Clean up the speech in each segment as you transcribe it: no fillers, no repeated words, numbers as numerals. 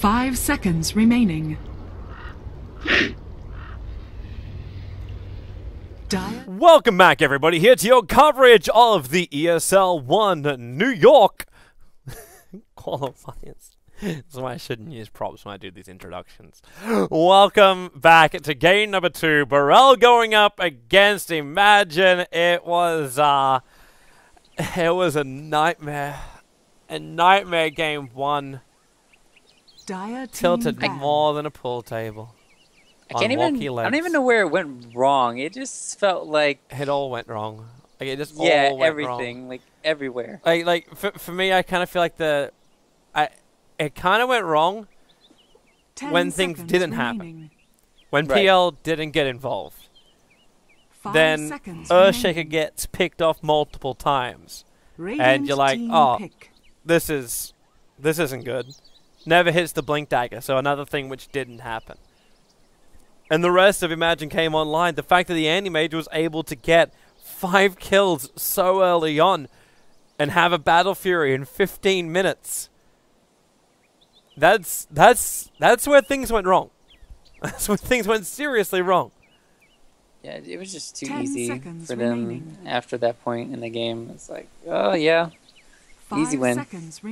5 seconds remaining. Welcome back, everybody, here to your coverage of the ESL 1 New York qualifiers. That's why I shouldn't use props when I do these introductions. Welcome back to game number 2. Boreal going up against Imagine. It was a nightmare. A nightmare game 1. Tilted more than a pool table. I don't even know where it went wrong. It just felt like it all went wrong. Like it just all went everything, wrong. like everywhere. Like for me, I kind of feel like it kind of went wrong when things didn't happen. When PL didn't get involved. Then Earthshaker gets picked off multiple times. And you're like, oh, this isn't good. Never hits the Blink Dagger, so another thing which didn't happen. And the rest of Imagine came online. The fact that the Anti-Mage was able to get 5 kills so early on and have a Battle Fury in 15 minutes. That's where things went wrong. That's where things went seriously wrong. Yeah, it was just too easy for them after that point in the game. It's like, oh yeah, easy win.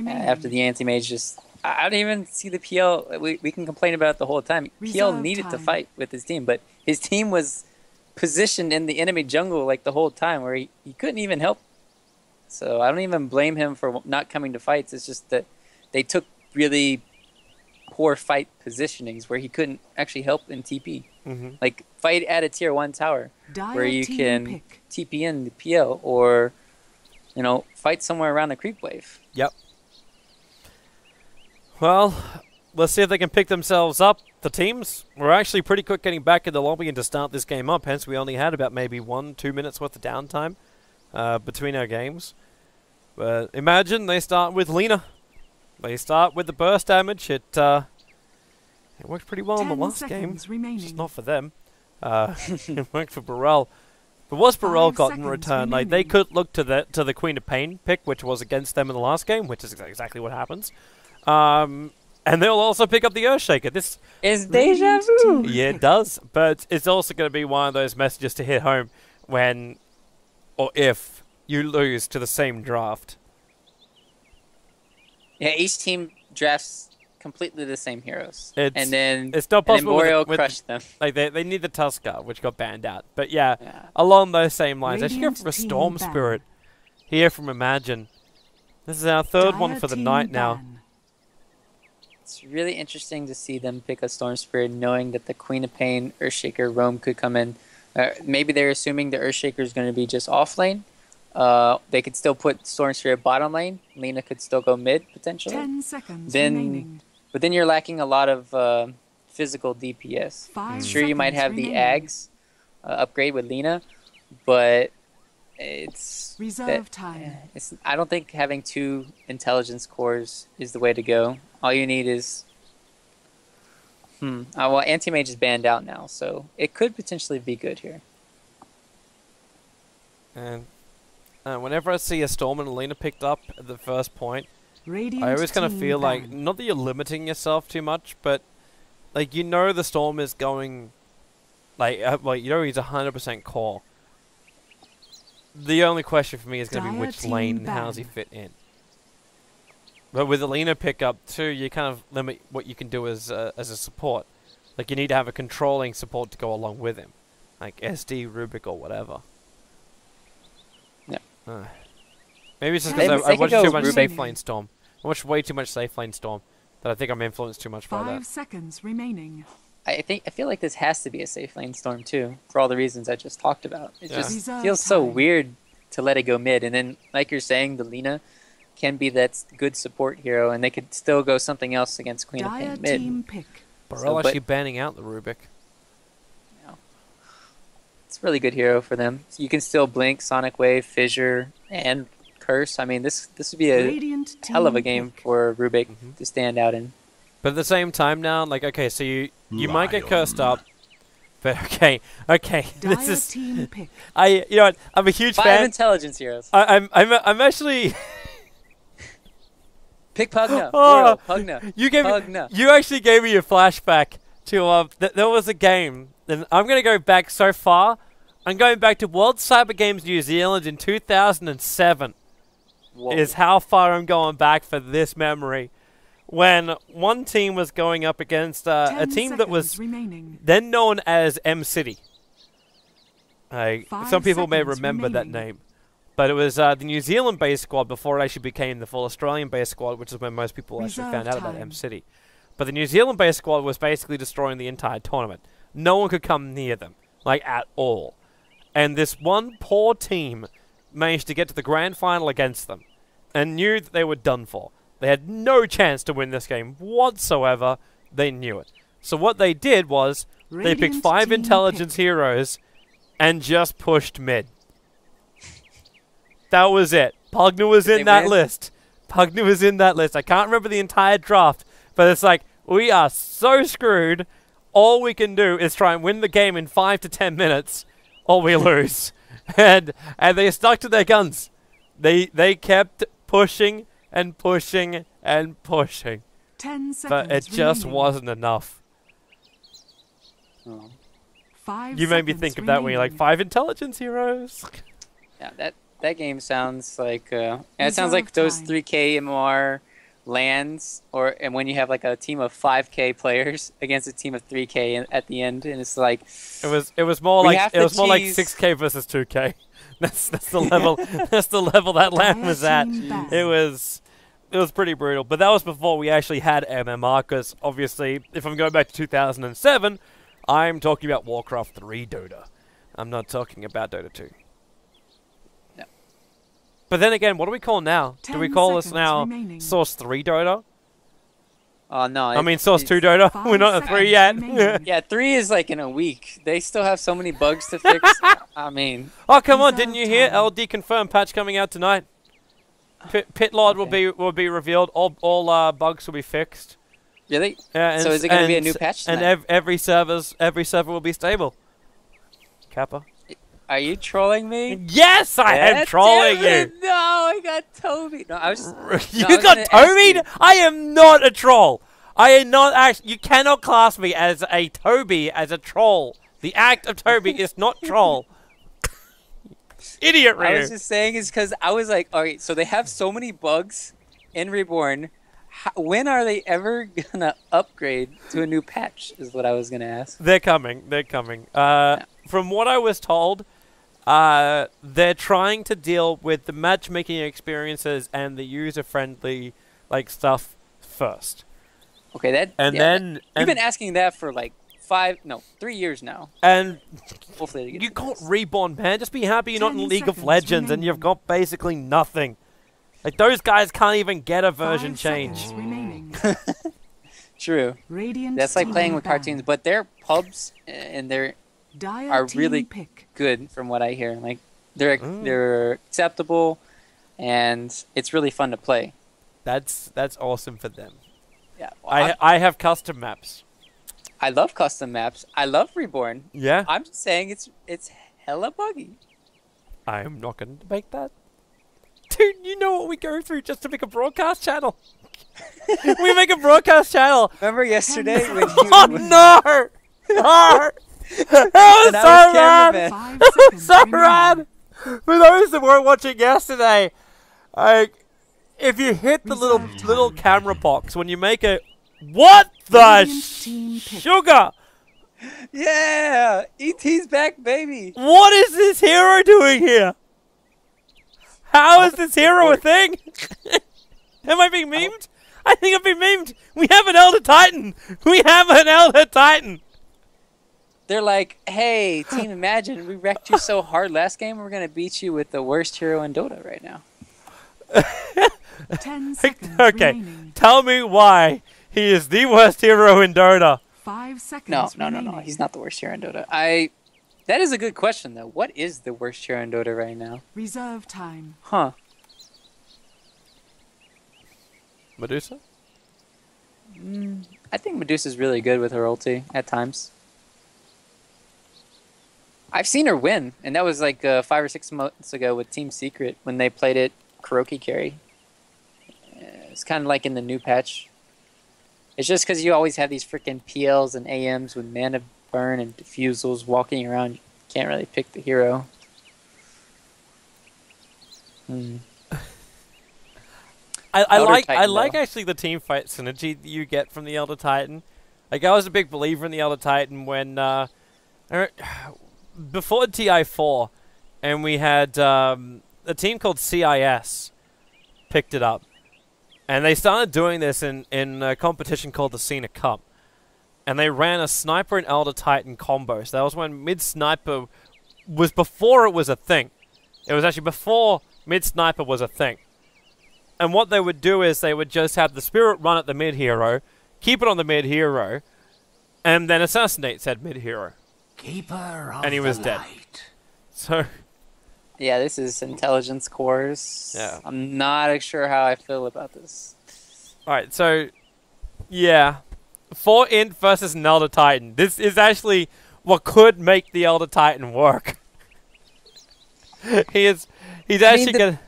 After the Anti-Mage just... I don't even see the PL. We can complain about it the whole time. PL needed to fight with his team, but his team was positioned in the enemy jungle like the whole time where he couldn't even help. So I don't even blame him for not coming to fights. It's just that they took really poor fight positionings where he couldn't actually help in TP. Like fight at a tier 1 tower where you can TP in the PL or, you know, fight somewhere around the creep wave. Yep. Well, let's see if they can pick themselves up. The teams were actually pretty quick getting back in the lobby and to start this game up. Hence, we only had about maybe 1-2 minutes worth of downtime between our games. But Imagine they start with Lena. They start with the burst damage. It worked pretty well in the last game. Just not for them. It worked for Boreal. But what's Boreal got in return? Like they could look to the Queen of Pain pick, which was against them in the last game, which is exactly what happens. And they'll also pick up the Earthshaker. This is deja vu. Yeah, it does. But it's also going to be one of those messages to hit home when or if you lose to the same draft. Yeah, each team drafts completely the same heroes. And then it's not possible. Boreal crushed them. Like they need the Tusker, which got banned out. But yeah, along those same lines. I should go from a Storm Spirit here from Imagine. This is our 3rd one for the night now. It's really interesting to see them pick a Storm Spirit knowing that the Queen of Pain Earthshaker roam could come in. Maybe they're assuming the Earthshaker is going to be just off lane. They could still put Storm Spirit bottom lane. Lena could still go mid, potentially. 10 seconds remaining. But then you're lacking a lot of physical DPS. Sure, you might have the Ags upgrade with Lena, but it's... Reserve time. I don't think having 2 intelligence cores is the way to go. All you need is... well, Anti-Mage is banned out now, so it could potentially be good here. And whenever I see a Storm and Alina picked up at the first point, I always kind of feel like, not that you're limiting yourself too much, but like you know the Storm is going, like you know he's 100% core. The only question for me is going to be which lane and how does he fit in. But with Alina pickup too, you kind of limit what you can do as a support. Like you need to have a controlling support to go along with him, like SD, Rubik, or whatever. Yeah. Maybe it's just because I watched too much safe lane Storm. I watched way too much safe lane Storm that I think I'm influenced too much by that. 5 seconds remaining. I feel like this has to be a safe lane Storm too, for all the reasons I just talked about. It just feels so weird to let it go mid, and then like you're saying, the Lena can be that good support hero, and they could still go something else against Queen of Pain mid. Boreal actually banning out the Rubik. Yeah. It's a really good hero for them. You can still blink, Sonic Wave, Fissure, and Curse. I mean, this would be a hell of a game for Rubik to stand out in. But at the same time now, like, okay, so you might get cursed up, but okay, this is, you know what, I'm a huge fan. 5 intelligence heroes. I'm actually... Pick Pugna. Oh, Pugna. You actually gave me a flashback to there was a game, and I'm gonna go back so far. I'm going back to World Cyber Games New Zealand in 2007. Whoa. Is how far I'm going back for this memory. When one team was going up against a team that was then known as M-City. Some people may remember that name. But it was the New Zealand-based squad before it actually became the full Australian-based squad, which is when most people actually found out about M-City. But the New Zealand-based squad was basically destroying the entire tournament. No one could come near them, like at all. And this one poor team managed to get to the grand final against them and knew that they were done for. They had no chance to win this game whatsoever. They knew it. So what they did was they picked 5 intelligence heroes and just pushed mid. That was it. Pugna was in that list. Pugna was in that list. I can't remember the entire draft, but it's like, we are so screwed. All we can do is try and win the game in 5 to 10 minutes, or we lose. and they stuck to their guns. They kept pushing and pushing and pushing. 10 seconds but it just wasn't enough. Oh. You made me think of that when you're like, 5 intelligence heroes. Yeah, that game sounds like it sounds like those 3K MMR lands, and when you have like a team of 5K players against a team of 3K at the end, and it's like it was more like 6K versus 2K. That's the level. That's the level that LAN was at. It was pretty brutal. But that was before we actually had MMR, because obviously, if I'm going back to 2007, I'm talking about Warcraft 3 Dota. I'm not talking about Dota 2. No. But then again, what do we call now? Do we call this now Source 3 Dota? Oh, no. I mean, Source 2 Dota. We're not at 3 yet. Yeah, 3 is like in a week. They still have so many bugs to fix. I mean... Oh, come on. Didn't you hear? LD confirmed patch coming out tonight. Pit Lord will be revealed. All bugs will be fixed. Really? Yeah. So is it going to be a new patch tonight? And every server will be stable. Kappa. Are you trolling me? Yes, I am trolling you. No, I got Toby. No, I was. You got Toby? I am not a troll. I am not actually. You cannot class me as a Toby as a troll. The act of Toby is not troll. Idiot, Ryu. I was just saying is because I was like, all right, so they have so many bugs in Reborn. When are they ever gonna upgrade to a new patch? Is what I was gonna ask. They're coming. They're coming. From what I was told. They're trying to deal with the matchmaking experiences and the user-friendly stuff first. Okay, then you've been asking that for like 3 years now. And hopefully you got Reborn, man. Just be happy you're not in League of Legends and you've got basically nothing. Like those guys can't even get a version change. True. That's like playing with cartoons, but their pubs and their are really good from what I hear. Like they're acceptable, and it's really fun to play. That's awesome for them. Yeah, well, I have custom maps. I love custom maps. I love Reborn. Yeah. I'm just saying it's hella buggy. I am not going to make that. Dude, you know what we go through just to make a broadcast channel. We make a broadcast channel. Remember yesterday when you? Oh no! No! That was so rad! So rad! For those that weren't watching yesterday, if you hit the little camera box when you make it, what the sugar? Yeah, ET's back, baby. What is this hero doing here? How is this hero a thing? Am I being memed? I think I've been memed. We have an Elder Titan. We have an Elder Titan. They're like, hey, Team Imagine, we wrecked you so hard last game, we're going to beat you with the worst hero in Dota right now. 10 seconds remaining. Tell me why he is the worst hero in Dota. 5 seconds No. He's not the worst hero in Dota. That is a good question, though. What is the worst hero in Dota right now? Reserve time. Huh. Medusa? I think Medusa's really good with her ulti at times. I've seen her win, and that was like 5 or 6 months ago with Team Secret when they played it Kuroki carry. It's kind of like in the new patch. It's just because you always have these freaking PLs and AMs with mana burn and diffusals walking around. You can't really pick the hero. I like actually the team fight synergy that you get from the Elder Titan. Like, I was a big believer in the Elder Titan when before TI4, and we had a team called CIS picked it up, and they started doing this in a competition called the Cena Cup, and they ran a Sniper and Elder Titan combo. So that was when mid Sniper was before it was a thing. It was actually before mid Sniper was a thing. And what they would do is they would just have the Spirit run at the mid hero, keep it on the mid hero, and then assassinate said mid hero. Keeper of and he was the dead. light. So Yeah, this is intelligence cores. Yeah. I'm not sure how I feel about this. alright, so yeah. 4 Int versus an Elder Titan. This is actually what could make the Elder Titan work. He's actually gonna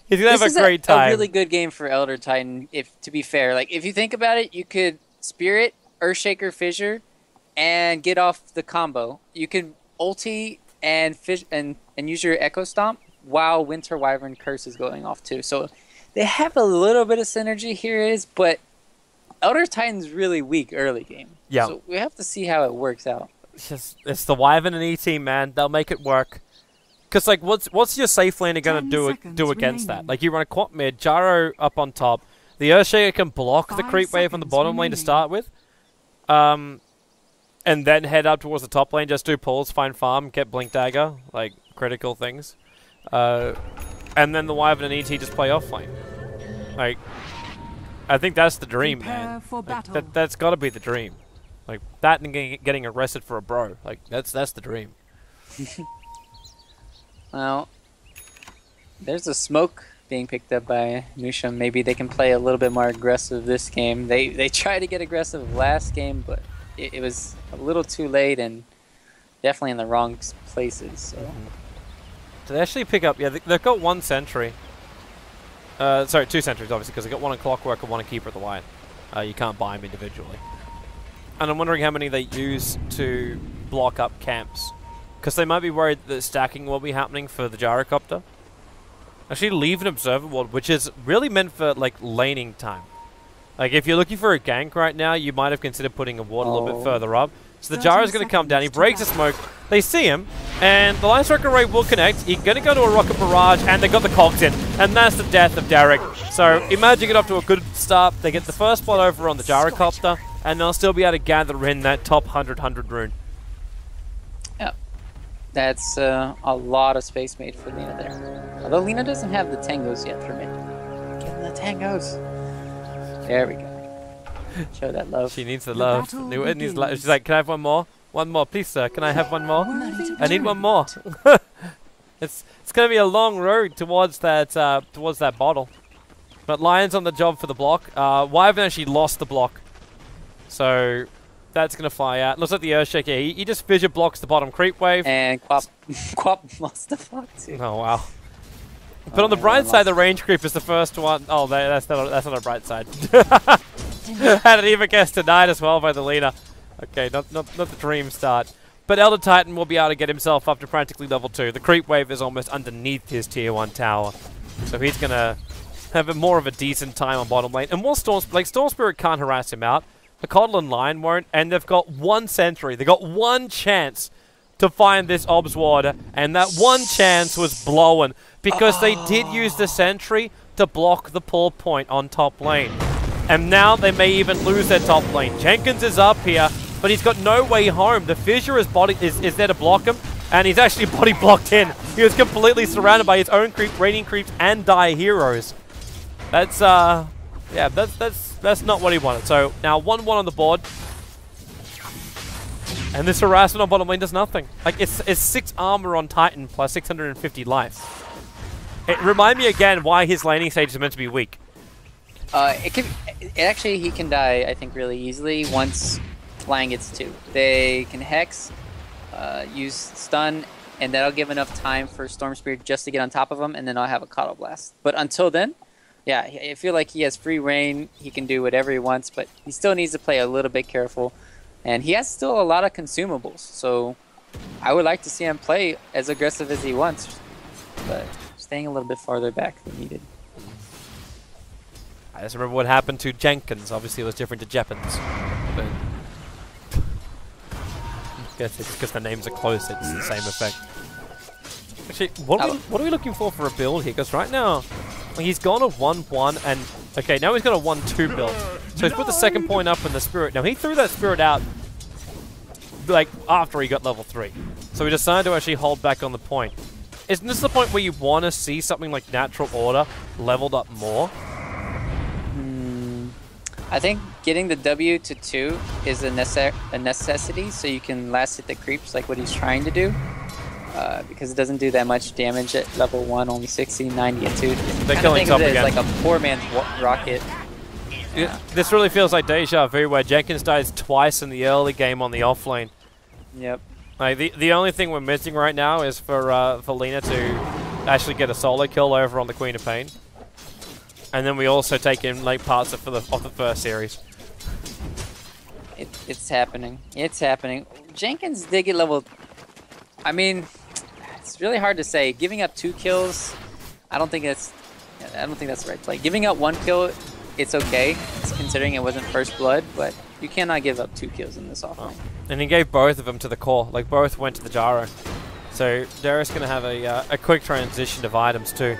have a great time. A really good game for Elder Titan, to be fair. Like, if you think about it, you could Spirit, Earthshaker, Fissure, and get off the combo. You could ulti and use your Echo Stomp while Winter Wyvern Curse is going off too. So they have a little bit of synergy here, but Elder Titan's really weak early game. Yeah. So we have to see how it works out. It's the Wyvern and ET, man. They'll make it work. Because, like, what's your safe laner going to do against that? Like, you run a quad mid, Gyro up on top. The Earthshaker can block the creep wave on the bottom lane to start with. And then head up towards the top lane, just do pulls, find farm, get Blink Dagger, like, critical things. And then the Wyvern and ET just play off lane. Like, I think that's the dream, man. Like, that's got to be the dream. Like, that and getting arrested for a bro. Like, that's the dream. Well, there's a smoke being picked up by Nusha. Maybe they can play a little bit more aggressive this game. They tried to get aggressive last game, but it was a little too late and definitely in the wrong places. So. Do they actually pick up? Yeah, they've got 1 sentry. Sorry, 2 sentries, obviously, because they've got 1 in Clockwork and 1 in Keeper of the Light. You can't buy them individually. And I'm wondering how many they use to block up camps. Because they might be worried that stacking will be happening for the Gyrocopter. Actually, leave an Observer Ward, which is really meant for, like, laning time. Like, if you're looking for a gank right now, you might have considered putting a ward a little bit further up. So the Gyro's going to come down, he breaks the smoke, they see him, and the Line Striker Array will connect. He's going to go to a Rocket Barrage, and they got the Cogs in, and that's the death of Derek. So imagine it off to a good start. They get the first spot over on the Gyrocopter, and they'll still be able to gather in that top 100 rune. Yep. That's a lot of space made for Lina there. Although Lina doesn't have the tangos yet for me. Give him the tangos. There we go. Show that love. She needs the love. She's like, can I have one more? One more, please, sir. Can I have one more? I need one more. It's going to be a long road towards that bottle. But Lion's on the job for the block. Wyvern actually lost the block, so that's going to fly out. Looks like the Earthshaker. He just fissure blocks the bottom creep wave. And Quap lost the block too. Oh wow. But on the bright side, the range creep is the first one. Oh, that's not a bright side. Had it even gets denied as well by the leader. Okay, not the dream start. But Elder Titan will be able to get himself up to practically level 2. The creep wave is almost underneath his tier 1 tower. So he's going to have more of a decent time on bottom lane. And while Storm Spirit can't harass him out, the Coddle and Lion won't. And they've got 1 sentry. They've got 1 chance to find this Obs Ward. And that 1 chance was blown. Because they did use the sentry to block the pull point on top lane. And now they may even lose their top lane. Jenkins is up here, but he's got no way home. The Fissure is there to block him, and he's actually body blocked in. He was completely surrounded by his own raining creeps and dire heroes. That's yeah, that's not what he wanted. So now 1-1 on the board. And this harassment on bottom lane does nothing. Like, it's 6 armor on Titan plus 650 life. It remind me again why his laning stage is meant to be weak. Actually, he can die, I think, really easily once Lion gets 2. They can Hex, use Stun, and that'll give enough time for Storm Spirit just to get on top of him, and then I'll have a Coddle Blast. But until then, Yeah, I feel like he has free reign. He can do whatever he wants, but he still needs to play a little bit careful. And he has still a lot of consumables, so I would like to see him play as aggressive as he wants, but staying a little bit farther back than needed. I just remember what happened to Jenkins. Obviously, it was different to Jeppins. But I guess it's because the names are close, it's the same effect. Actually, what are we looking for a build here? Because right now, he's gone a 1-1, and okay, now he's got a 1-2 build. So he's put the second point up in the Spirit. Now, he threw that Spirit out like after he got level 3. So he decided to actually hold back on the point. Isn't this the point where you want to see something like Natural Order leveled up more? I think getting the W to 2 is a necessity, so you can last hit the creeps like what he's trying to do. Because it doesn't do that much damage at level 1, only 60, 90 at 2. They're killing top again. It's like a poor man's rocket. Yeah. This really feels like deja vu, where Jenkins dies twice in the early game on the offlane. Yep. Like the only thing we're missing right now is for Lina to actually get a solo kill over on the Queen of Pain. And then we also take in like parts of the first series. It's happening. It's happening. Jenkins did get level. I mean, it's really hard to say. Giving up 2 kills, I don't think that's the right play. Giving up 1 kill, it's okay, considering it wasn't first blood, but you cannot give up 2 kills in this offlane. And he gave both of them to the core. Like both went to the gyro. So Darius gonna have a quick transition of items too.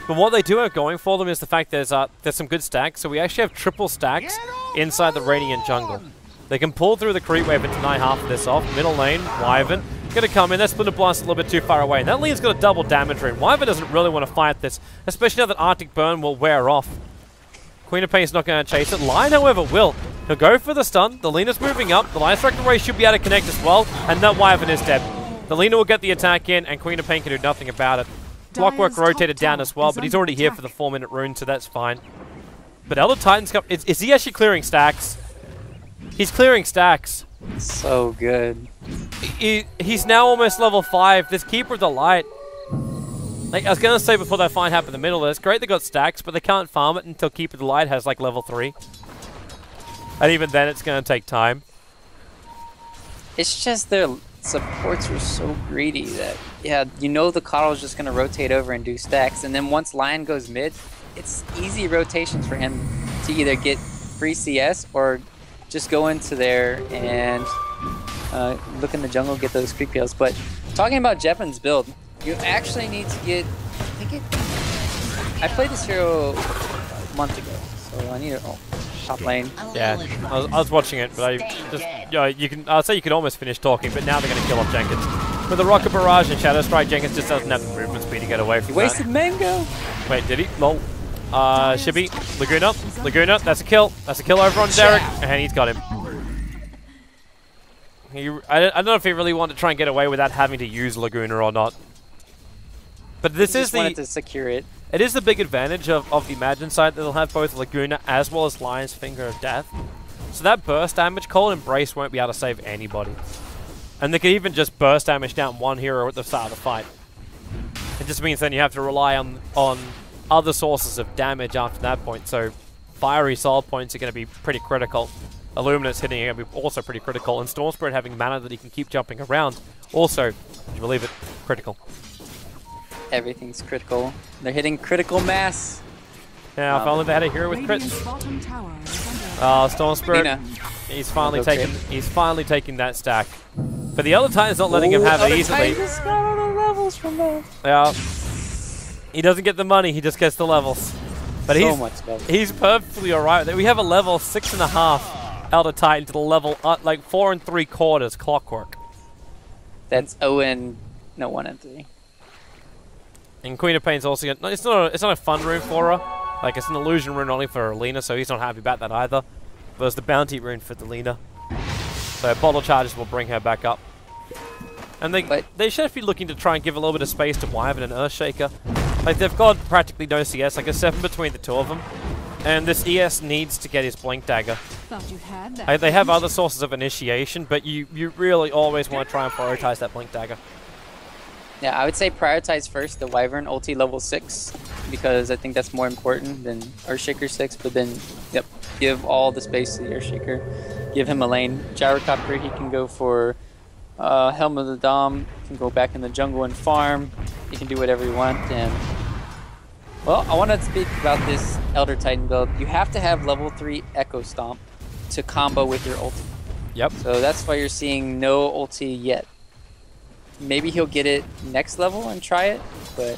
But what they do have going for them is the fact there's some good stacks. So we actually have triple stacks inside the Radiant jungle. They can pull through the creep wave and deny half of this off. Middle lane, Wyvern. Gonna come in, that Splinter Blast a little bit too far away. And that Leon's got a double damage rune. Wyvern doesn't really want to fight this, especially now that Arctic Burn will wear off. Queen of Pain's not going to chase it. Lion, however, will. He'll go for the stun. The Lena's moving up. The Lion Strike Ray should be able to connect as well. And that Wyvern is dead. The Lena will get the attack in, and Queen of Pain can do nothing about it. Clockwork rotated down as well, but he's already here for the 4-minute rune, so that's fine. But Elder Titan's come. Is he actually clearing stacks? He's clearing stacks. So good. He's now almost level 5. This Keeper of the Light. Like I was going to say before that fight happened in the middle, it's great they got stacks, but they can't farm it until Keeper of the Light has like level 3. And even then it's going to take time. It's just their supports are so greedy that, yeah, you know the Coddle's just going to rotate over and do stacks, and then once Lion goes mid, it's easy rotations for him to either get free CS or just go into there and look in the jungle, get those creep kills. But talking about Jeppin's build, you actually need to get, I played this hero a month ago, so I need to, top lane. Yeah, I was watching it, but I just, I'd say you could almost finish talking, but now they're going to kill off Jenkins. With the Rocket Barrage and Shadow Strike, Jenkins just doesn't have the movement speed to get away from he wasted Mango! Wait, did he? Lol. Shibby, Laguna, that's a kill. That's a kill over on Derek, and he's got him. I don't know if he really wanted to try and get away without having to use Laguna or not. But this is wanted to secure it. It is the big advantage of the Imagine side that they'll have both Laguna as well as Lion's Finger of Death. So that burst damage, Cold Embrace won't be able to save anybody. And they can even just burst damage down one hero at the start of the fight. It just means then you have to rely on other sources of damage after that point. So Fiery Soul points are going to be pretty critical. Illuminate's hitting are going to be also pretty critical. And Storm Spirit having mana that he can keep jumping around. Also, would you believe it, critical. Everything's critical. They're hitting critical mass. Yeah, if only they had a hero with crits. Storm Spirit, Lina. he's finally taking that stack. But the other Titan's not letting him have it easily. Just got all the levels from that. Yeah. He doesn't get the money, he just gets the levels. But he's perfectly alright. We have a level 6.5 Elder Titan to the level like 4 3/4 Clockwork. That's 1 and 3. And Queen of Pain's also gonna, it's not a fun rune for her. Like it's an illusion rune only for Lena, so he's not happy about that either. But it's the bounty rune for the Lena. So bottle charges will bring her back up. And they should be looking to try and give a little bit of space to Wyvern and Earthshaker. Like they've got practically no CS, like a 7 between the two of them. And this ES needs to get his Blink Dagger. Thought you had that. They have other sources of initiation, but you really always want to try and prioritize that Blink Dagger. Yeah, I would say prioritize first the Wyvern ulti level 6 because I think that's more important than Earthshaker 6. But then, yep, give all the space to the Earthshaker. Give him a lane. Gyrocopter, he can go for Helm of the Dom. He can go back in the jungle and farm. He can do whatever you want. And well, I want to speak about this Elder Titan build. You have to have level 3 Echo Stomp to combo with your ulti. Yep. So that's why you're seeing no ulti yet. Maybe he'll get it next level and try it, but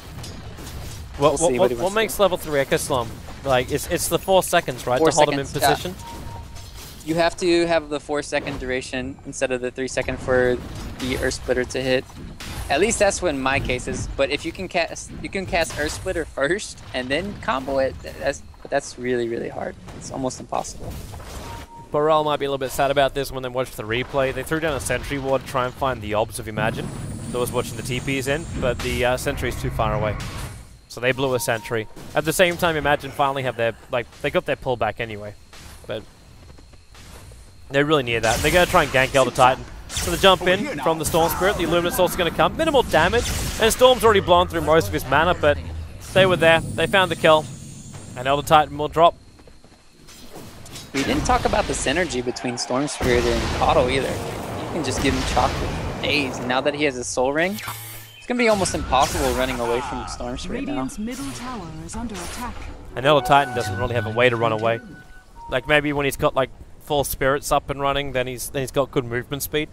we'll see what makes level 3 Echo Slum? Like, it's the 4 seconds, right, to hold him in position? Yeah. You have to have the 4-second duration instead of the 3-second for the Earth Splitter to hit. At least that's what in my case is. But if you can cast Earth Splitter first and then combo it, that's really, really hard. It's almost impossible. Boreal might be a little bit sad about this when they watch the replay. They threw down a sentry ward to try and find the obs of Imagine. That was watching the TPs in, but the sentry's too far away. So they blew a sentry. At the same time, Imagine finally have their, they got their pullback anyway. But they really need that. They're going to try and gank Elder Titan. So the jump in from the Storm Spirit, the Illuminate's also going to come. Minimal damage, and Storm's already blown through most of his mana, but they were there. They found the kill, and Elder Titan will drop. We didn't talk about the synergy between Storm Spirit and Coddle either. You can just give him chalk for days. Now that he has a Soul Ring, it's going to be almost impossible running away from Storm Spirit now. Middle tower is under attack. And Elder Titan doesn't really have a way to run away. Like maybe when he's got like full spirits up and running, then he's got good movement speed.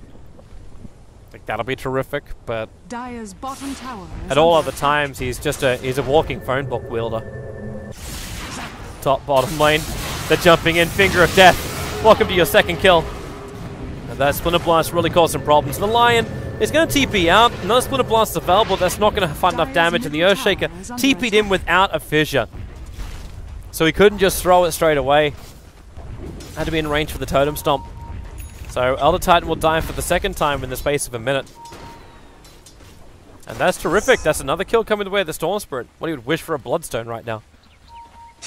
Like that'll be terrific, but Dire's bottom tower at all other times he's just he's a walking phone book wielder. Top bottom lane. They're jumping in, Finger of Death. Welcome to your second kill. And that Splinter Blast really caused some problems. The Lion is going to TP out. Another Splinter Blast available, that's not going to find enough damage, and the Earthshaker TP'd in without a fissure. So he couldn't just throw it straight away. Had to be in range for the Totem Stomp. So Elder Titan will die for the second time in the space of a minute. And that's terrific. That's another kill coming the way of the Storm Spirit. What he would wish for a Bloodstone right now.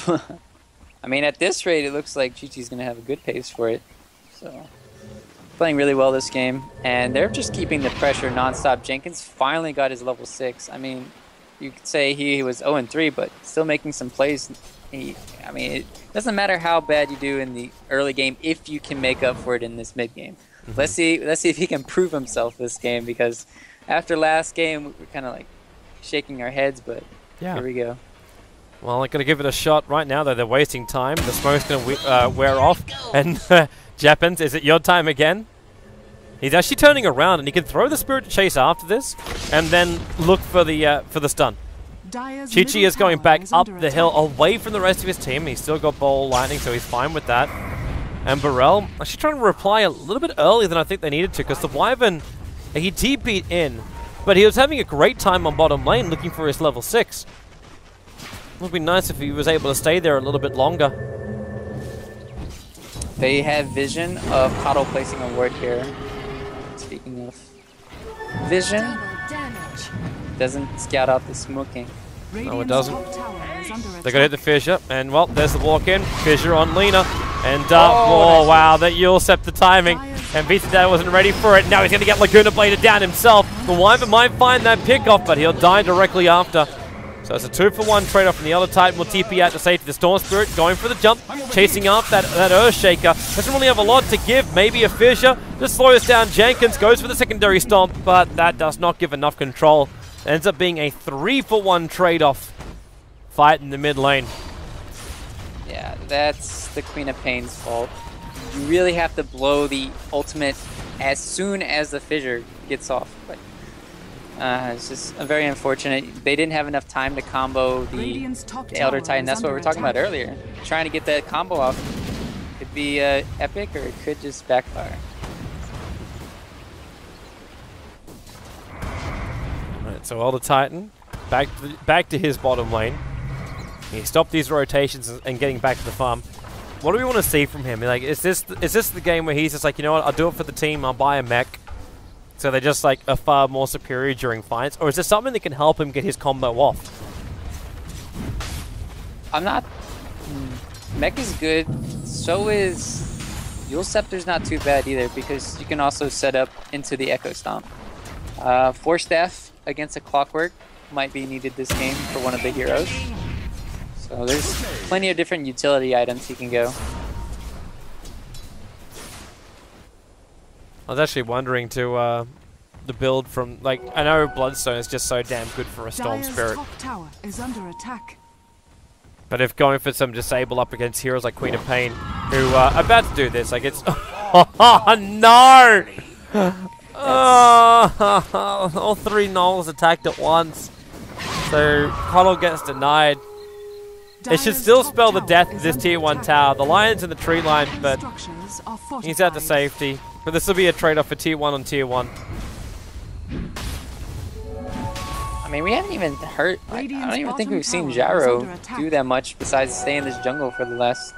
I mean, at this rate, it looks like Chi-Chi's going to have a good pace for it. So, playing really well this game. And they're just keeping the pressure nonstop. Jenkins finally got his level 6. I mean, you could say he was 0-3, but still making some plays. I mean, it doesn't matter how bad you do in the early game if you can make up for it in this mid game. Let's see if he can prove himself this game, because after last game we're kind of like shaking our heads, but yeah, here we go. Well, I'm going to give it a shot right now, though. They're wasting time. The smoke's going to wear off. And Japans, is it your time again? He's actually turning around, and he can throw the Spirit Chase after this, and then look for the stun. Chi-Chi is going back up the hill, away from the rest of his team. He's still got Ball Lightning, so he's fine with that. And Boreal actually trying to reply a little bit earlier than I think they needed to, because the Wyvern, he TP'd in, but he was having a great time on bottom lane looking for his level 6. It would be nice if he was able to stay there a little bit longer. They have vision of Coddle placing a ward here. Speaking of vision, doesn't scout out the smoking. No, it doesn't. They're going to hit the fissure, and well, there's the walk in. Fissure on Lina. And oh wow, that Yule Scepter timing. And Vita wasn't ready for it. Now he's going to get Laguna Bladed down himself. The Wyvern might find that pickoff, but he'll die directly after. So it's a 2-for-1 trade-off from the Elder Titan. Will TP out to safety. The Storm Spirit going for the jump, chasing up that Earthshaker. Doesn't really have a lot to give. Maybe a fissure. Just slows down Jenkins. Goes for the secondary stomp, but that does not give enough control. Ends up being a 3-for-1 trade-off fight in the mid lane. Yeah, that's the Queen of Pain's fault. You really have to blow the ultimate as soon as the fissure gets off. But it's just very unfortunate. They didn't have enough time to combo the Elder Titan. That's what we were talking about earlier. Trying to get that combo off could be epic, or it could just backfire. Alright, so Elder Titan back to his bottom lane. He stopped these rotations and getting back to the farm. What do we want to see from him? Like, is this the game where he's just like, you know what, I'll do it for the team, I'll buy a mech, so they're just like are far more superior during fights? Or is there something that can help him get his combo off? I'm not... Mech is good. So is... Yule Scepter's not too bad either, because you can also set up into the Echo Stomp. Force Staff against a Clockwork might be needed this game for one of the heroes. So there's plenty of different utility items he can go. I was actually wondering to the build from, like, I know Bloodstone is just so damn good for a Storm Spirit. Top tower is under attack. But if going for some disable up against heroes like Queen of Pain, who are about to do this, like it's... Oh, no! Oh, all 3 Gnolls attacked at once. So, Coddle gets denied. It should still spell the death of this tier 1 tower. The Lion's in the tree line, but he's out to safety. But this will be a trade-off for tier 1 on tier 1. I mean, we haven't even heard... I don't even think we've seen Gyro do that much besides stay in this jungle for the last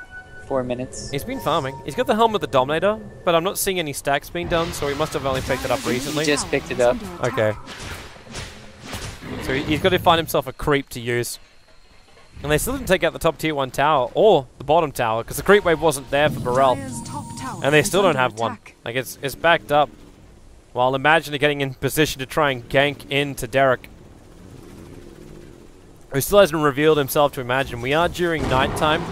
4 minutes. He's been farming. He's got the helm of the Dominator, but I'm not seeing any stacks being done, so he must have only picked it up recently. He just picked it up. Okay. So he's got to find himself a creep to use. And they still didn't take out the top tier 1 tower, or the bottom tower, because the creep wave wasn't there for Boreal. And they still don't have one. Like, it's backed up. While Imagine are getting in position to try and gank into Derek, who still hasn't revealed himself to Imagine. We are during nighttime,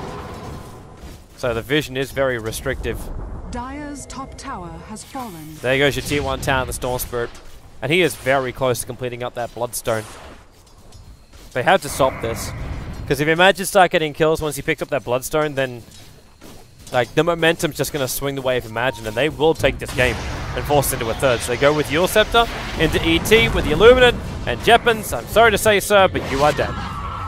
so the vision is very restrictive. Dire's top tower has fallen. There goes your tier 1 tower, the Storm Spirit. And he is very close to completing up that Bloodstone. They have to stop this. Because if Imagine start getting kills once he picks up that Bloodstone, then like the momentum's just going to swing the way of Imagine, and they will take this game and force it into a third. So they go with your Scepter into ET with the Illuminate and Jeppins. I'm sorry to say, sir, but you are dead.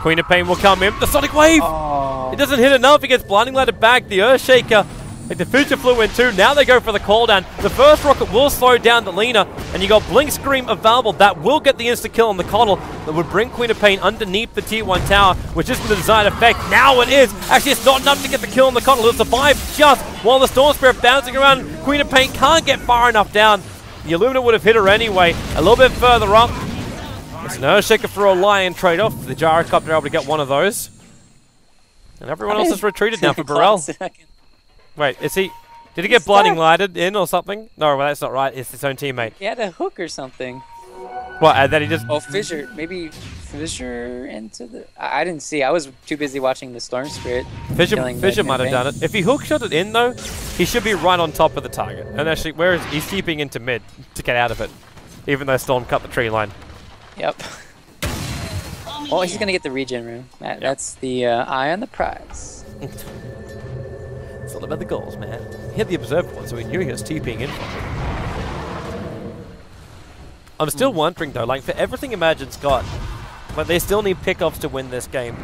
Queen of Pain will come in. The Sonic Wave! Oh. It doesn't hit enough. It gets Blinding Lighted back. The Earthshaker, like the Future flew in too. Now they go for the cooldown. The first rocket will slow down the Lina, and you got Blink Scream available. That will get the insta-kill on the Coddle. That would bring Queen of Pain underneath the tier 1 tower, which isn't the desired effect. Now it is. Actually, it's not enough to get the kill on the Coddle. He'll survive just while the Storm Spirit bouncing around. Queen of Pain can't get far enough down. The Illumina would have hit her anyway. A little bit further up. It's an Earthshaker for a Lion trade-off. The Gyrocopter are able to get one of those. And everyone else has retreated now for Boreal. Wait, is he... Did he get Blinding Lighted in or something? No, well, that's not right. It's his own teammate. He had a hook or something. What, and then he just... Oh, Fissure. Maybe Fissure into the... I didn't see. I was too busy watching the Storm Spirit. Fissure might have done it. If he hookshot it in, though, he should be right on top of the target. And actually, where is he's keeping into mid to get out of it, even though Storm cut the tree line. Yep. Oh, he's going to get the regen room. That's the eye on the prize. It's all about the goals, man. He had the Observer one, so he knew he was TPing in. I'm still wondering, though, like, for everything Imagine's got, but they still need pickoffs to win this game.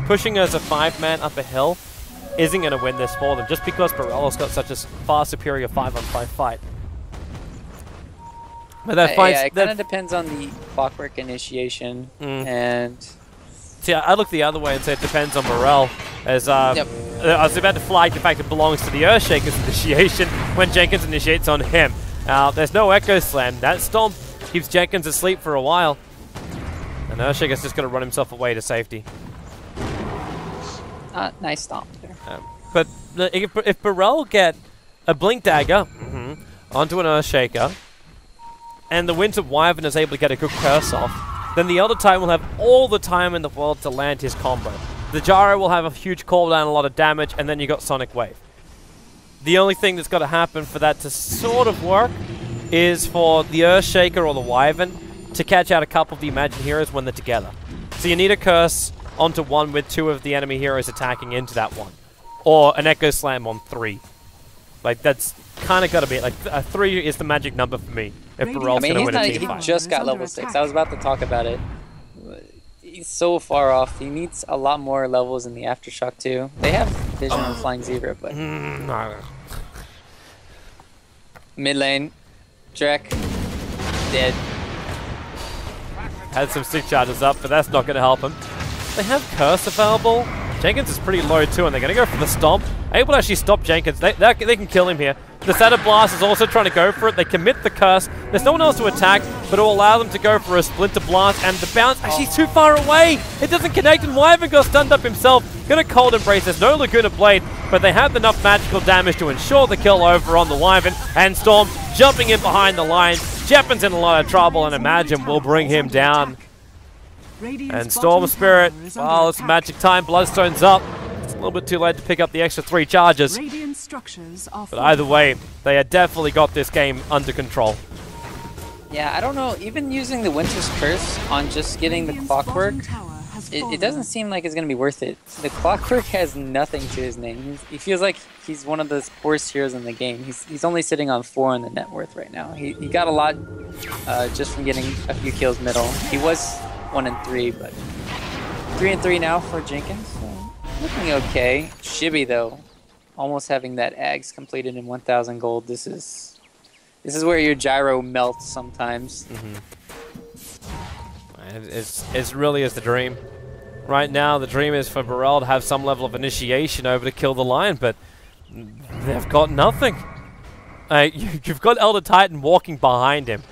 Pushing as a 5-man up a hill isn't going to win this for them, just because Boreal's got such a far superior 5-on-5 fight. But that yeah, it kind of depends on the Clockwork initiation, and... See, I look the other way and say it depends on Boreal, as I was about to flag the fact it belongs to the Earthshaker's initiation when Jenkins initiates on him. There's no Echo Slam. That Stomp keeps Jenkins asleep for a while, and Earthshaker's just going to run himself away to safety. Nice Stomp there. But if Boreal get a Blink Dagger onto an Earthshaker, and the Winter Wyvern is able to get a good curse off, then the Elder Titan will have all the time in the world to land his combo. The Gyro will have a huge cooldown, a lot of damage, and then you got Sonic Wave. The only thing that's got to happen for that to sort of work is for the Earthshaker or the Wyvern to catch out a couple of the Imagine heroes when they're together. So you need a curse onto one with 2 of the enemy heroes attacking into that one. Or an Echo Slam on 3. Like, that's kind of got to be it. Like, 3 is the magic number for me if Boreal's going to win a team fight. He just got level 6. I was about to talk about it. He's so far off. He needs a lot more levels in the Aftershock, too. They have Vision on Flying Zebra, but... Mid lane. Drek. Dead. Had some stick charges up, but that's not going to help him. They have Curse available. Jenkins is pretty low too, and they're going to go for the Stomp. Able to actually stop Jenkins. They can kill him here. The Shadow Blast is also trying to go for it. They commit the Curse. There's no one else to attack, but it will allow them to go for a Splinter Blast, and the bounce actually too far away. It doesn't connect, and Wyvern got stunned up himself. Going to Cold Embrace. There's no Laguna Blade, but they have enough magical damage to ensure the kill over on the Wyvern, and Storm jumping in behind the line. Shepard's in a lot of trouble, and Imagine will bring him down. And Storm Spirit, well, it's magic time. Bloodstone's up. It's a little bit too late to pick up the extra 3 charges. But either way, they had definitely got this game under control. Yeah, I don't know. Even using the Winter's Curse on just getting the Clockwork, it doesn't seem like it's going to be worth it. The Clockwork has nothing to his name. He feels like he's one of the poorest heroes in the game. He's only sitting on 4 in the net worth right now. He got a lot just from getting a few kills middle. He was 1 and 3, but 3 and 3 now for Jenkins. So looking okay. Shibby though, almost having that Ags completed in 1,000 gold. This is where your gyro melts sometimes. It really is the dream. Right now, the dream is for Boreal to have some level of initiation over to kill the Lion, but they've got nothing. You've got Elder Titan walking behind him.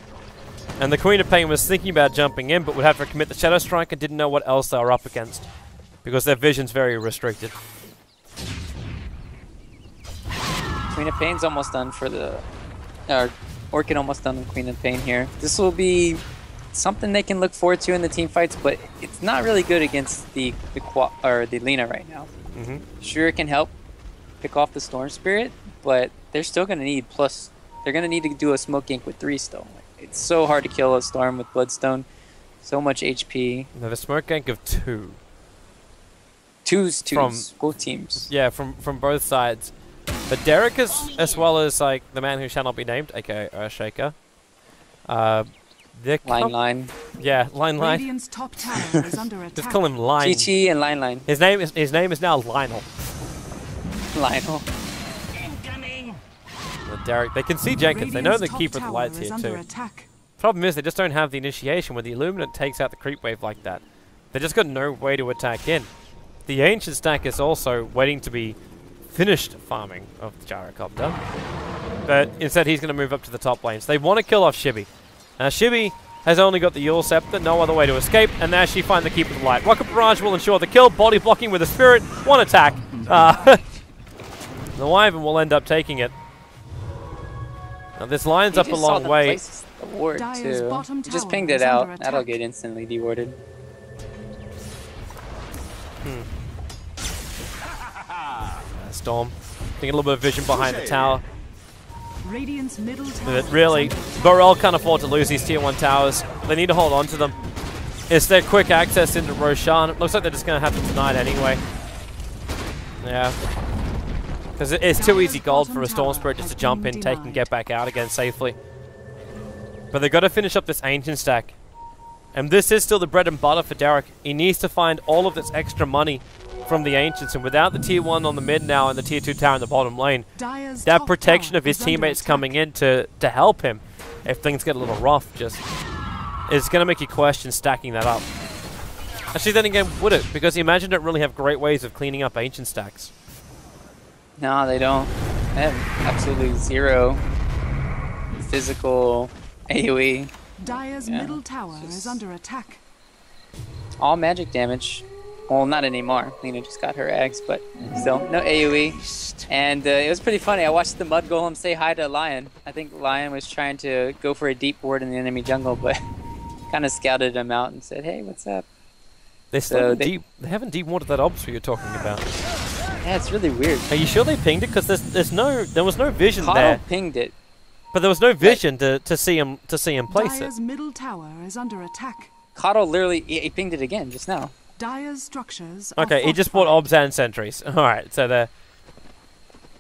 And the Queen of Pain was thinking about jumping in, but would have to commit the Shadow Strike and didn't know what else they were up against. Because their vision's very restricted. Queen of Pain's almost done for the... Orchid almost done with Queen of Pain here. This will be something they can look forward to in the team fights, but it's not really good against the Lina right now. Sure, it can help pick off the Storm Spirit, but they're still going to need they're going to need to do a Smoke Gank with 3 still. It's so hard to kill a Storm with Bloodstone. So much HP. No, the Smoke Gank of 2. Twos. Both teams. Yeah, from both sides. But Derek is, as well as like the man who shall not be named, aka Earthshaker. Line. Yeah, Line. Radiant's top tower is under attack. Just call him Line. Chi and Line. His name is now Lionel. Lionel. Derek, they can see Jenkins. They know the Keeper of the Lights here too. Problem is they just don't have the initiation when the Illuminate takes out the creep wave like that. They just got no way to attack in. The Ancient stack is also waiting to be finished farming of the Gyrocopter. But instead he's going to move up to the top lanes. They want to kill off Shibby. Now Shibby has only got the Yule Scepter, no other way to escape, and now she finds the Keeper of the Light. Rocket Barrage will ensure the kill, body blocking with a Spirit, 1 attack. The Wyvern will end up taking it. Now this line's up a long way. The ward too. Just pinged it out. That'll get instantly dewarded. Storm. Getting a little bit of vision behind the tower. Radiant's middle tower. But really, Boreal can't afford to lose these tier 1 towers. They need to hold on to them. It's their quick access into Roshan. It looks like they're just going to have to tonight anyway. Yeah. Because it's too easy gold for a Storm Spirit just to jump in, take, and get back out again safely. But they've got to finish up this Ancient stack. And this is still the bread and butter for Derek. He needs to find all of this extra money from the Ancients, and without the tier 1 on the mid now and the tier 2 tower in the bottom lane, that protection of his teammates coming in to help him if things get a little rough just is going to make you question stacking that up. Actually, then again, would it? Because Imagine don't really have great ways of cleaning up Ancient stacks. No, they don't. They have absolutely 0 physical AoE. Dire's middle tower is under attack. All magic damage. Well, not anymore. Lina just got her eggs, but still, no AoE. And it was pretty funny. I watched the Mud Golem say hi to Lion. I think Lion was trying to go for a deep ward in the enemy jungle, but kind of scouted him out and said, "Hey, what's up?" They haven't deep warded that obs you're talking about. Yeah, it's really weird. Are you sure they pinged it? Because there was no vision there. Pinged it. But there was no vision to see him place Dire's it. middle tower is under attack. Coddle literally he pinged it again just now. Dire's structures. Okay, he just bought obs and sentries. All right, so that's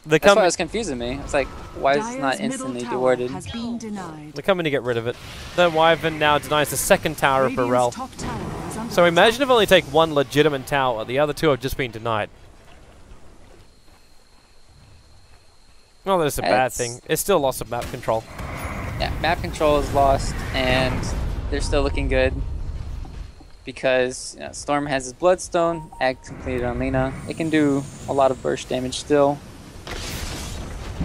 why it was confusing me. It's like, why is it not instantly dewarded? They're coming to get rid of it. The Wyvern now denies the second tower of Boreal. So imagine if only take 1 legitimate tower, the other 2 have just been denied. Well, that's a bad thing. It's still loss of map control. Yeah, map control is lost, and they're still looking good. Because Storm has his Bloodstone, Ag completed on Lina. It can do a lot of burst damage still.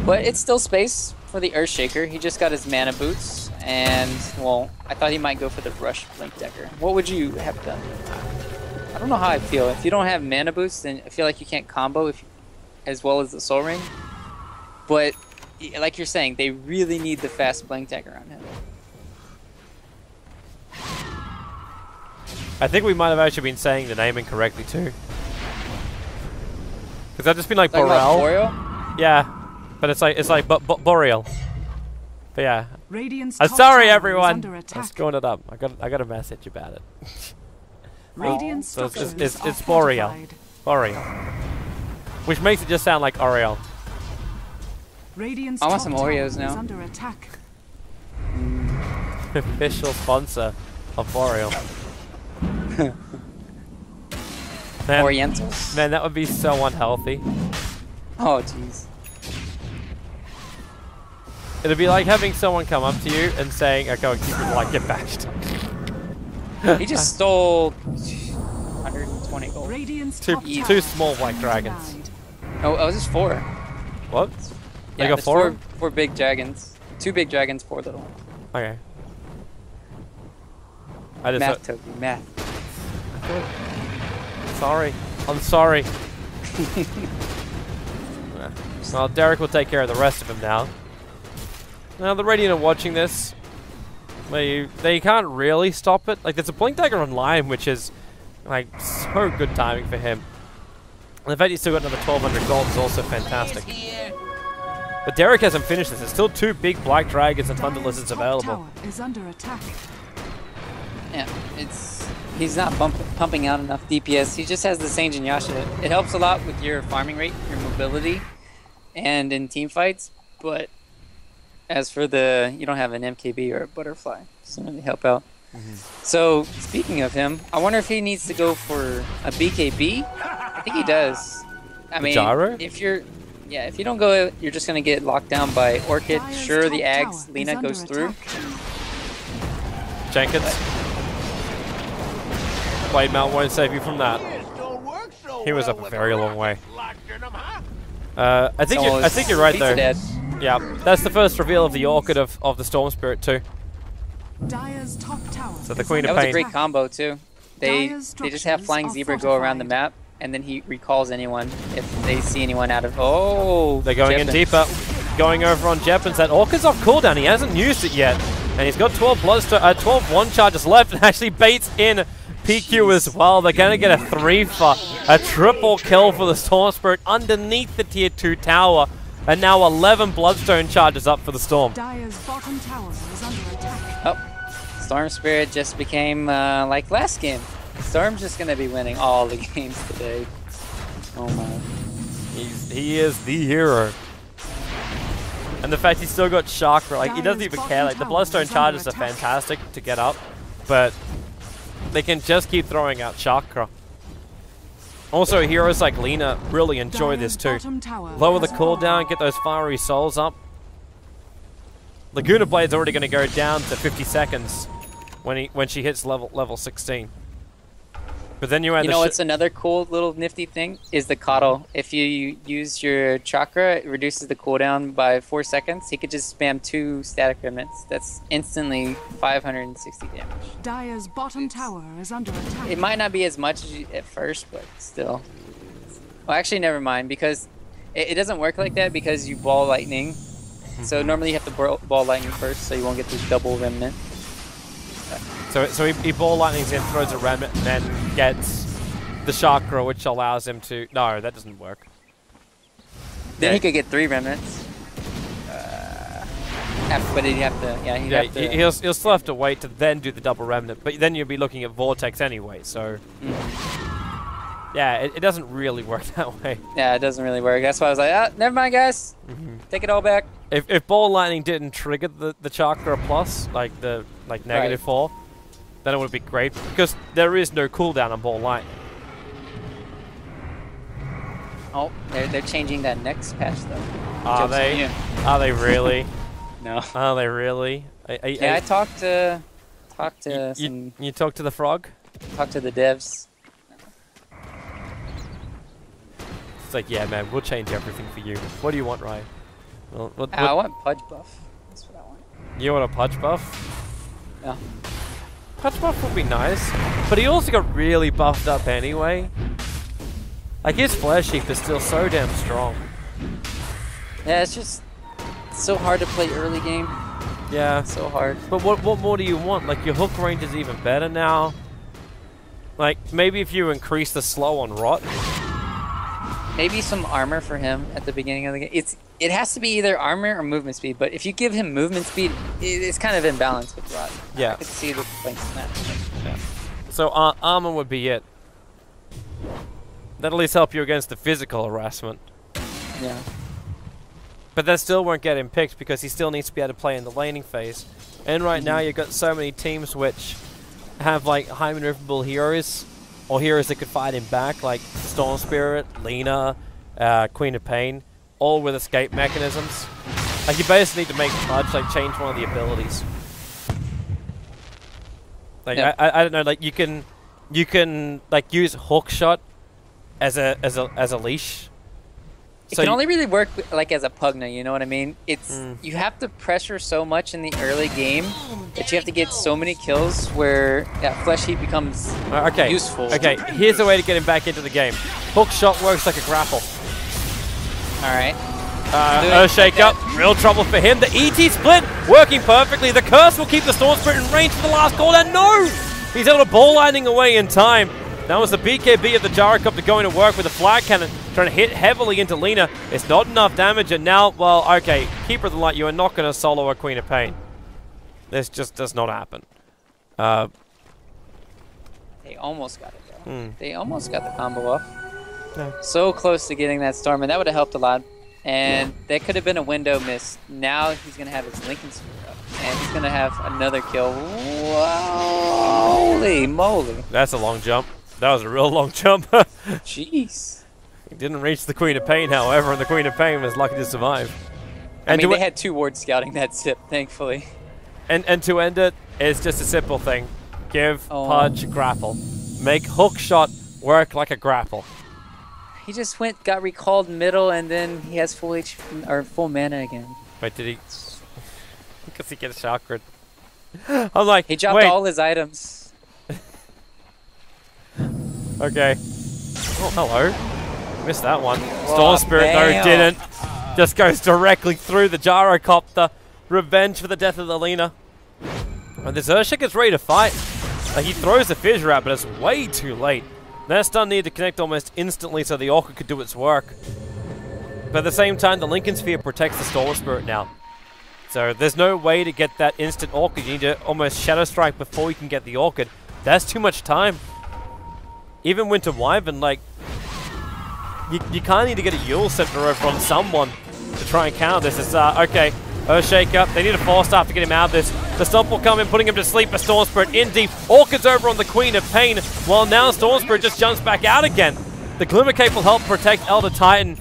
But it's still space for the Earthshaker. He just got his mana boots, and, well, I thought he might go for the Rush Blink Decker. What would you have done? I don't know how I feel. If you don't have mana boots, then I feel like you can't combo as well as the Soul Ring. But, like you're saying, they really need the fast Blink Decker on him. I think we might have actually been saying the name incorrectly too. Because I've just been like Boreal. Boreal? Yeah, but it's like Boreal. But yeah. I'm sorry everyone. I'm screwing it up. I got a message about it. So it's Boreal. Boreal. Which makes it just sound like Oriel. I want some Oreos now. Under attack. Official sponsor of Boreal. Orientals. Man, that would be so unhealthy. Oh, jeez. It'd be like having someone come up to you and saying, "Okay, keep it like get bashed." He just stole 120 gold. Two small white dragons. Oh, was this 4? What? Yeah, they got 4? 4 big dragons. 2 big dragons, 4 little ones. Okay. I just math, Toby, math. Sorry. I'm sorry. Well, Derek will take care of the rest of them now. Now, the Radiant are watching this. They can't really stop it. Like, there's a Blink Dagger online, which is, like, so good timing for him. And the fact he's still got another 1,200 gold is also fantastic. But Derek hasn't finished this. There's still 2 big Black Dragons and Thunder Lizards available. Is under attack. Yeah, he's not pumping out enough DPS. He just has the Sange and Yasha. It helps a lot with your farming rate, your mobility, and in team fights. But as for you don't have an MKB or a Butterfly. Doesn't really help out. So, speaking of him, I wonder if he needs to go for a BKB. I think he does. I mean, gyro? if you don't go, you're just gonna get locked down by Orchid. Sure, the Ags, Lina goes through. Jenkins. Blade Mount won't save you from that. He was up a very long way. I think you're right though. Yeah, that's the first reveal of the Orchid of the Storm Spirit too. So the Queen of Pain. That was a great combo too. They just have Flying Zebra go around the map, and then he recalls anyone if they see anyone out of. Oh, they're going in deeper, going over on Jeppins. That Orchid's off cooldown. He hasn't used it yet, and he's got 12 one charges left, and actually baits in PQ as well. They're gonna get a triple kill for the Storm Spirit underneath the tier 2 tower, and now 11 Bloodstone charges up for the Storm. Dire's bottom tower is under attack. Oh, Storm Spirit just became like last game. Storm's just gonna be winning all the games today. Oh my. He is the hero. And the fact he's still got Chakra, like he doesn't even care. Like the Bloodstone charges are fantastic to get up, but they can just keep throwing out Chakra. Also, heroes like Lina really enjoy this too. Lower the cooldown, get those fiery souls up. Laguna Blade's already going to go down to 50 seconds when she hits level 16. But then you add what's another cool little nifty thing is the Coddle. If you use your Chakra, it reduces the cooldown by 4 seconds. He could just spam 2 static remnants. That's instantly 560 damage. Dire's bottom tower is under attack. It might not be as much at first, but still. Well, actually, never mind, because it doesn't work like that because you ball lightning. So normally you have to ball lightning first, so you won't get the double remnant. So he ball lightnings in, throws a remnant, and then gets the Chakra, which allows him to. No, that doesn't work. Then he could get 3 remnants. But he'd have to. Yeah, he'd have to. He'll still have to wait to then do the double remnant, but then you'll be looking at Vortex anyway. So. Yeah, it doesn't really work that way. Yeah, it doesn't really work. That's why I was like, never mind, guys. Take it all back. If ball lightning didn't trigger the Chakra plus, like negative 4, then it would be great because there is no cooldown on ball lightning. Oh, they're changing that next patch though. Are they? Are they really? No. Are they really? I talked to some. You talked to the frog? Talked to the devs. It's like, yeah, man, we'll change everything for you. What do you want, Ryan? Well, I want Pudge buff. That's what I want. You want a Pudge buff? Yeah. Pudge buff would be nice, but he also got really buffed up anyway. Like, his Flash Heap is still so damn strong. Yeah, it's just so hard to play early game. Yeah. So hard. But what more do you want? Like, your hook range is even better now. Like, maybe if you increase the slow on Rot. Maybe some armor for him at the beginning of the game. It has to be either armor or movement speed, but if you give him movement speed, it's kind of imbalanced with Rot. Yeah. I could see the playing snap. Yeah. So armor would be it. That'll at least help you against the physical harassment. Yeah. But that still won't get him picked because he still needs to be able to play in the laning phase. And right now you've got so many teams which have like high maneuverable heroes, or heroes that could fight him back, like Storm Spirit, Lina, Queen of Pain, all with escape mechanisms. Like, you basically need to make Pudge like change one of the abilities. Like, yeah. I don't know, like you can like use Hookshot as a leash. It So can only really work like as a Pugna, you know what I mean? It's you have to pressure so much in the early game that you have to get so many kills where Flesh Heat becomes useful. Okay, here's a way to get him back into the game. Hookshot works like a grapple. Alright. Shake up, real trouble for him. The ET split working perfectly. The curse will keep the Storm Spirit in range for the last call, and no! He's able to ball lightning away in time. That was the BKB of the Gyrocopter going to work with the flag cannon, trying to hit heavily into Lina. It's not enough damage, and now, well, okay, Keeper of the Light, you are not going to solo a Queen of Pain. This just does not happen. They almost got it, though. They almost got the combo off. No. So close to getting that Storm, and that would have helped a lot. And that could have been a window miss. Now he's going to have his Lincoln Sphere up, and he's going to have another kill. Whoa, holy moly. That's a long jump. That was a real long jump. Jeez. He didn't reach the Queen of Pain, however, and the Queen of Pain was lucky to survive. I mean, they had 2 wards scouting that zip, thankfully. And to end it, it's just a simple thing. Give Pudge grapple. Make Hookshot work like a grapple. He just got recalled middle, and then he has full full mana again. Wait, did he? Because he gets chakra. I'm like, he dropped wait. all his items. Okay. Oh, hello. Missed that one. Whoa, Storm Spirit, bam. though, didn't. Just goes directly through the Gyrocopter. Revenge for the death of the Lina. And this Urshik is ready to fight. Like, he throws the fissure out, but it's way too late. That stun needed to connect almost instantly so the Orca could do its work. But at the same time, the Lincoln Sphere protects the Storm Spirit now. So there's no way to get that instant Orchid. You need to almost Shadow Strike before you can get the Orchid. That's too much time. Even Winter Wyvern, like, you kind of need to get a Yule Scepter over on someone to try and counter this. It's, okay, Shake Up. They need a 4-star to get him out of this. The Stomp will come in, putting him to sleep. A Storm Spirit in deep. Orchid's over on the Queen of Pain, while now Storm Spirit just jumps back out again. The Glimmer Cape will help protect Elder Titan,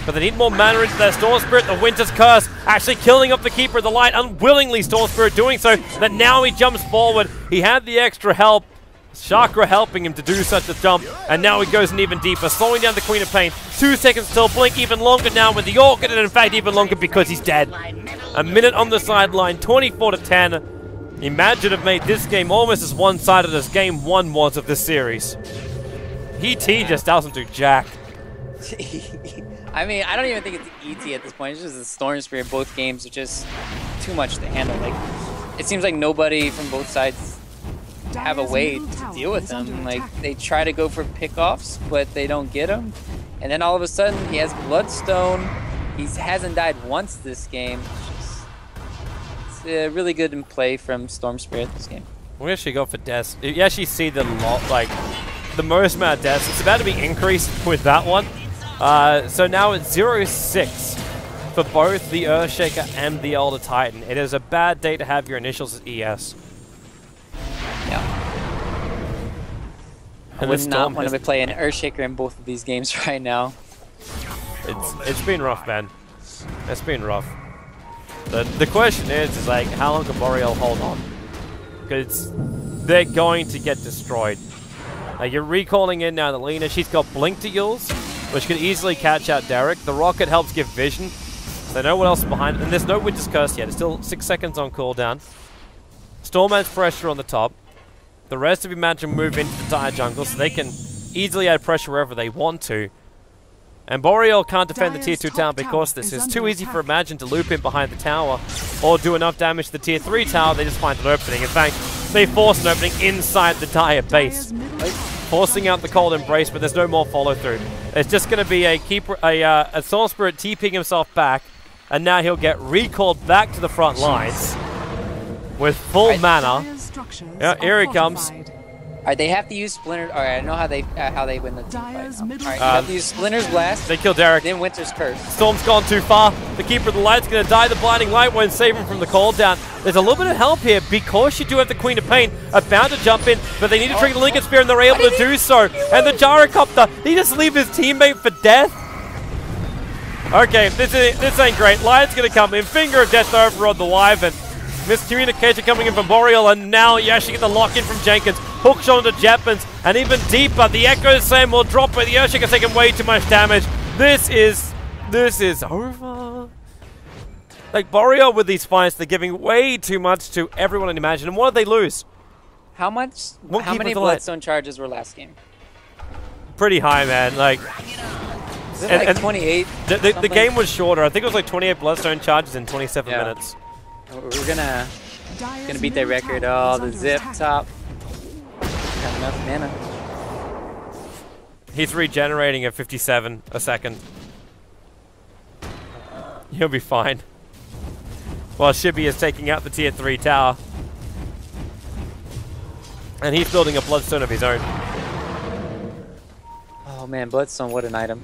but they need more mana into their Storm Spirit. The Winter's Curse actually killing up the Keeper of the Light. Unwillingly, Storm Spirit doing so, but now he jumps forward. He had the extra help. Chakra helping him to do such a jump, and now he goes in even deeper, slowing down the Queen of Pain. 2 seconds till blink, even longer now with the Orchid, and in fact even longer because he's dead. A minute on the sideline, 24-10. Imagine have made this game almost as one-sided as game 1 was of this series. ET just doesn't do jack. I mean, I don't even think it's ET at this point. It's just the Storm Spirit. Both games are just too much to handle. Like, it seems like nobody from both sides have a way to deal with them. Like, they try to go for pickoffs, but they don't get them. And then all of a sudden, he has Bloodstone. He hasn't died once this game. It's really good in play from Storm Spirit this game. We actually go for deaths. You actually see the most amount of deaths. It's about to be increased with that one. So now it's 0-6 for both the Earthshaker and the Elder Titan. It is a bad day to have your initials as ES. I would not want to play an Earthshaker in both of these games right now. It's been rough, man. It's been rough. The question is like, how long can Boreal hold on? Because they're going to get destroyed. Like, you're recalling in now the Lina. She's got Blink to use, which could easily catch out Derek. The Rocket helps give vision. So they know what else is behind it. And there's no Winter's Curse yet. It's still 6 seconds on cooldown. Storm adds pressure on the top. The rest of Imagine move into the dire jungle, so they can easily add pressure wherever they want to. And Boreal can't defend the tier 2 tower because this is too easy for Imagine to loop in behind the tower or do enough damage to the tier 3 tower. They just find an opening. In fact, they force an opening inside the dire base. forcing out the cold embrace, but there's no more follow through. It's just going to be a Storm Spirit TPing himself back, and now he'll get recalled back to the front lines with full mana. Yeah, here he comes. Alright, they have to use Splinter. Alright, I know how they win the team fight. Alright, you have to use Splinter's Blast. They kill Derek. Then Winter's Curse. Storm's gone too far. The Keeper of the Light's going to die. The Blinding Light won't save him from the call down. There's a little bit of help here because you do have the Queen of Pain about to jump in, but they need to trigger the Lincoln Spear, and they're able to do so. And the Gyrocopter, he just leave his teammate for death. Okay, this ain't great. Lion's going to come in. Finger of Death over on the Wyvern. Miscommunication coming in from Boreal, and now you actually get the lock-in from Jenkins. Hookshot onto Jetpins, and even deeper, the Echo Slam will drop, but the Earthshaker's taking way too much damage. This is over. Like, Boreal with these fights, they're giving way too much to everyone in Imagine, and what did they lose? How many Bloodstone charges were last game? Pretty high, man. Like, is it like 28? The game was shorter. I think it was like 28 Bloodstone charges in 27 minutes. We're gonna beat their record. Oh, the zip top. Got enough mana. He's regenerating at 57 a second. He'll be fine. While Shibby is taking out the tier 3 tower. And he's building a Bloodstone of his own. Oh man, Bloodstone, what an item.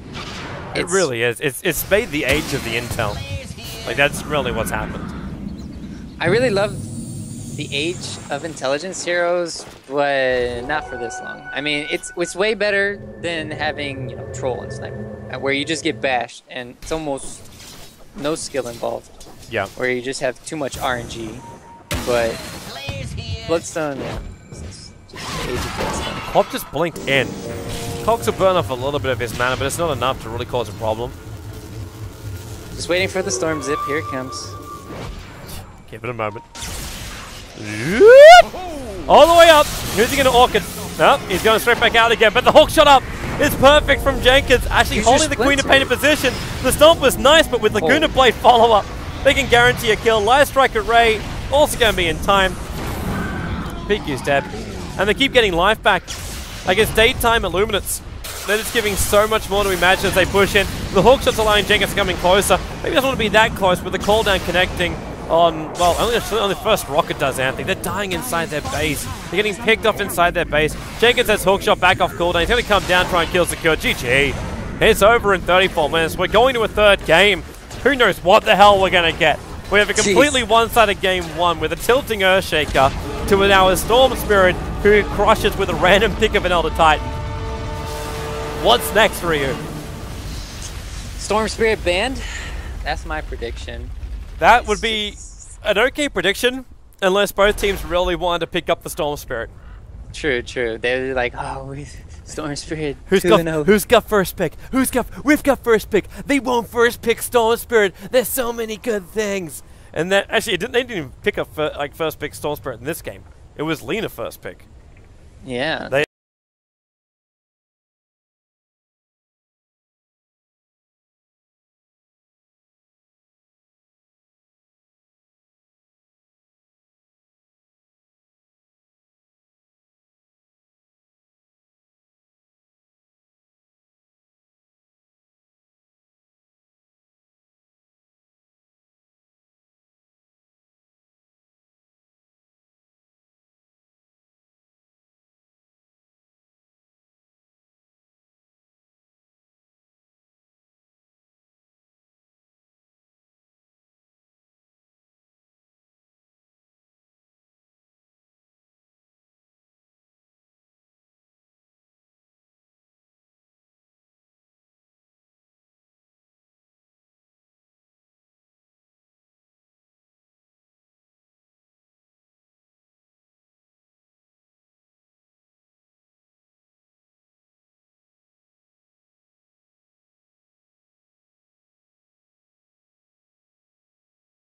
It really is. It's made the age of the intel. Like, that's really what's happened. I really love the age of intelligence heroes, but not for this long. I mean, it's way better than having, you know, Troll and Sniper, where you just get bashed and it's almost no skill involved. Yeah. Where you just have too much RNG. But Bloodstone, yeah. Just the age of Bloodstone. Pop just blinked in. Cogs will burn off a little bit of his mana, but it's not enough to really cause a problem. Just waiting for the Storm Zip. Here it comes. Give it a moment. All the way up. Who's he going to Orchid? No, he's going straight back out again. But the hook shot up is perfect from Jenkins. Actually holding the Queen of Pain in position. The stomp was nice, but with Laguna Blade follow-up, they can guarantee a kill. Live Strike at Ray also going to be in time. PQ's dead. And they keep getting life back. Like, it's daytime Illuminates. They're just giving so much more to Imagine as they push in. The hook shots allowing Jenkins coming closer. Maybe doesn't want to be that close, but the call down connecting on, well, only the first rocket does, Anthony. They're dying inside their base. They're getting picked off inside their base. Jenkins has hookshot back off cooldown. He's going to come down, try and kill secure. GG. It's over in 34 minutes. We're going to a third game. Who knows what the hell we're going to get? We have a completely one-sided game one with a tilting Earthshaker to now a Storm Spirit who crushes with a random pick of an Elder Titan. What's next for you? Storm Spirit banned? That's my prediction. That would be an okay prediction, unless both teams really wanted to pick up the Storm Spirit. True, true. They're like, oh, Storm Spirit. Who's got first pick? We've got first pick. They won't first pick Storm Spirit. There's so many good things. And that actually, they didn't even pick up first pick Storm Spirit in this game. It was Lena first pick. Yeah.